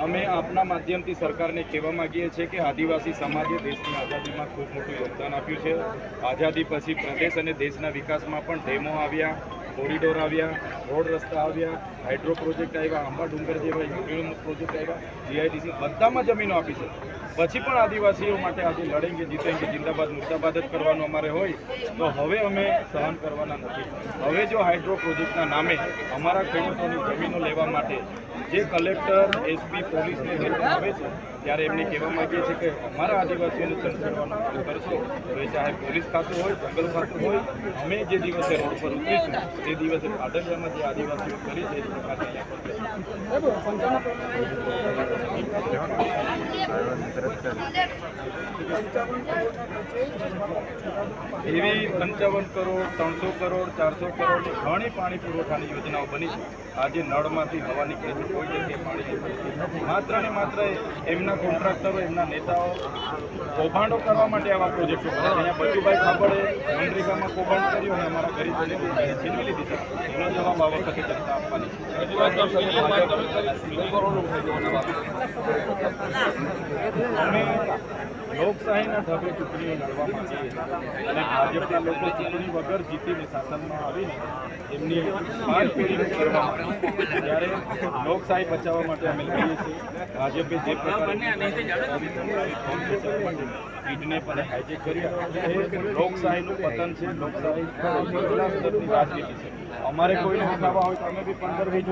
અમે આપના માધ્યમથી સરકારને કહેવા માંગીએ છીએ કે આદિવાસી સમાજે દેશની આઝાદીમાં ખૂબ મોટું યોગદાન આપ્યું છે। આઝાદી પછી પ્રદેશ અને દેશના વિકાસમાં પણ ડેમો આવ્યા, કોરિડોર આવ્યા, રોડ રસ્તા આવ્યા, હાઇડ્રો પ્રોજેક્ટ આવ્યા, આંબા ડુંગર જેવા યુટીએલ પ્રોજેક્ટ આવ્યા, જીઆઈડીસી બધામાં જમીનો આપી છે। પછી પણ આદિવાસીઓ માટે આજે લડેંગે જીતેંગે જિંદાબાદ મુર્દાબાદ જ કરવાનું અમારે હોય તો હવે અમે સહન કરવાના નથી। હવે જો હાઇડ્રો પ્રોજેક્ટના નામે અમારા ખેડૂતોની જમીનો લેવા માટે જે કલેક્ટર, એસપી, પોલીસને લેવામાં આવે છે ત્યારે એમને કહેવા માંગીએ છીએ કે અમારા આદિવાસીઓને સંરક્ષણવાનું કામ કરશો તો ચાહે પોલીસ ખાતું હોય, જંગલ ખાતું હોય, અમે જે દિવસે રોડ પર ઉતરીશું તે દિવસે પાટણમાં જે આદિવાસીઓ કરી છે એ પ્રકારે એવી 55 કરોડ, 300 કરોડ, 400 કરોડની ઘણી પાણી પુરવઠાની યોજનાઓ બની છે। આજે નળમાંથી હવા નીકળે છે, કોઈ જગ્યાએ પાણી નથી। માત્ર ને માત્ર એમના કોન્ટ્રાક્ટરો, એમના નેતાઓ કૌભાંડો કરવા માટે આવા પ્રોજેક્ટો કરે છે। અહીંયા બચુભાઈ ખાબડે મનરેગામાં કૌભાંડ કર્યું અને અમારા ગરીબોને છીનવી લીધી છે। એનો જવાબ આ વખતે જનતા આપવાની છે। અમે લોકશાહીના ઢબે ચૂંટણીઓ લડવા માંગીએ અને ભાજપના લોકો ચૂંટણી વગર જીતીને શાસનમાં આવીને એમની મારપીડી કરવા ત્યારે લોકશાહી બચાવવા માટે અમે લડીએ છીએ। ભાજપે જે પ્રકારે કિડનેપ અને હાઇજેક કર્યા એ લોકશાહીનું પતન છે, લોકશાહી રાજનીતિ છે। અમારે કોઈને હટાવવા હોય તો અમે બી 15-20